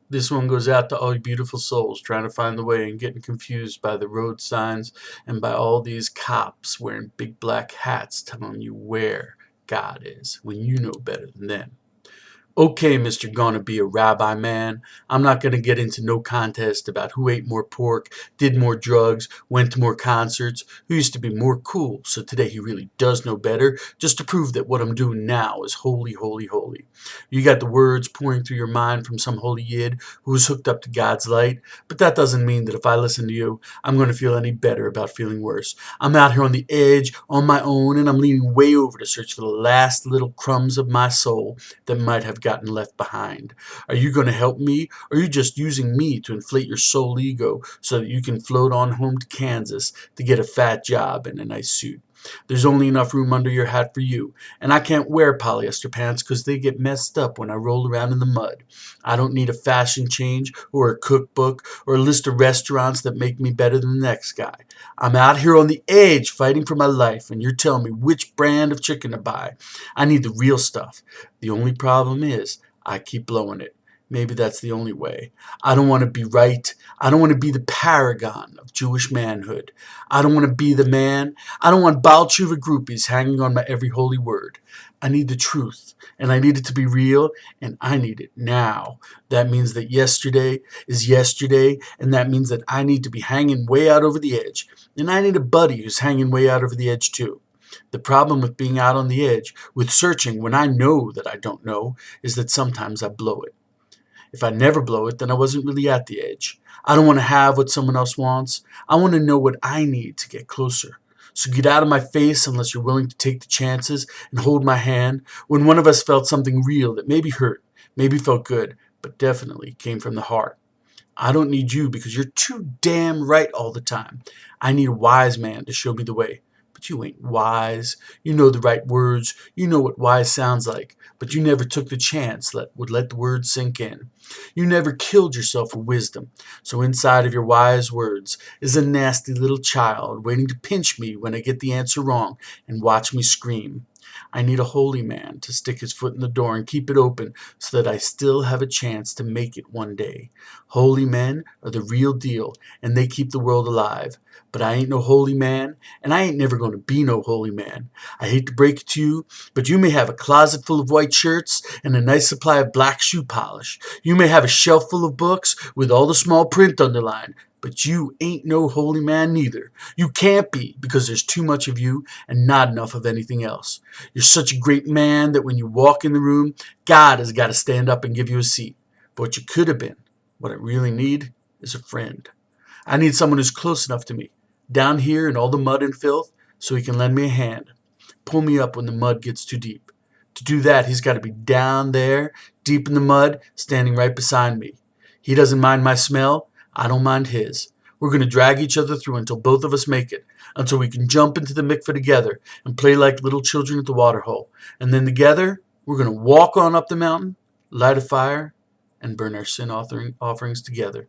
This one goes out to all you beautiful souls trying to find the way and getting confused by the road signs and by all these cops wearing big black hats telling you where God is when you know better than them. Okay, Mr. Gonna Be a Rabbi Man, I'm not gonna get into no contest about who ate more pork, did more drugs, went to more concerts, who used to be more cool, so today he really does know better, just to prove that what I'm doing now is holy, holy, holy. You got the words pouring through your mind from some holy yid who was hooked up to God's light, but that doesn't mean that if I listen to you, I'm gonna feel any better about feeling worse. I'm out here on the edge, on my own, and I'm leaning way over to search for the last little crumbs of my soul that might have gotten left behind. Are you going to help me, or are you just using me to inflate your soul ego so that you can float on home to Kansas to get a fat job and a nice suit? There's only enough room under your hat for you, and I can't wear polyester pants because they get messed up when I roll around in the mud. I don't need a fashion change or a cookbook or a list of restaurants that make me better than the next guy. I'm out here on the edge fighting for my life, and you're telling me which brand of chicken to buy. I need the real stuff. The only problem is I keep blowing it. Maybe that's the only way. I don't want to be right. I don't want to be the paragon of Jewish manhood. I don't want to be the man. I don't want Baal Tshuva groupies hanging on my every holy word. I need the truth, and I need it to be real, and I need it now. That means that yesterday is yesterday, and that means that I need to be hanging way out over the edge, and I need a buddy who's hanging way out over the edge too. The problem with being out on the edge, with searching when I know that I don't know, is that sometimes I blow it. If I never blow it, then I wasn't really at the edge. I don't want to have what someone else wants. I want to know what I need to get closer. So get out of my face unless you're willing to take the chances and hold my hand when one of us felt something real that maybe hurt, maybe felt good, but definitely came from the heart. I don't need you because you're too damn right all the time. I need a wise man to show me the way. But you ain't wise. You know the right words. You know what wise sounds like. But you never took the chance that would let the words sink in. You never killed yourself for wisdom. So inside of your wise words is a nasty little child waiting to pinch me when I get the answer wrong and watch me scream. I need a holy man to stick his foot in the door and keep it open so that I still have a chance to make it one day. Holy men are the real deal, and they keep the world alive. But I ain't no holy man, and I ain't never going to be no holy man. I hate to break it to you, but you may have a closet full of white shirts and a nice supply of black shoe polish. You may have a shelf full of books with all the small print underlined, but you ain't no holy man neither. You can't be because there's too much of you and not enough of anything else. You're such a great man that when you walk in the room, God has got to stand up and give you a seat. But what you could have been, what I really need, is a friend. I need someone who's close enough to me, down here in all the mud and filth, so he can lend me a hand. Pull me up when the mud gets too deep. To do that, he's got to be down there, deep in the mud, standing right beside me. He doesn't mind my smell. I don't mind his. We're going to drag each other through until both of us make it, until we can jump into the mikveh together and play like little children at the water hole. And then together, we're going to walk on up the mountain, light a fire, and burn our sin offerings together.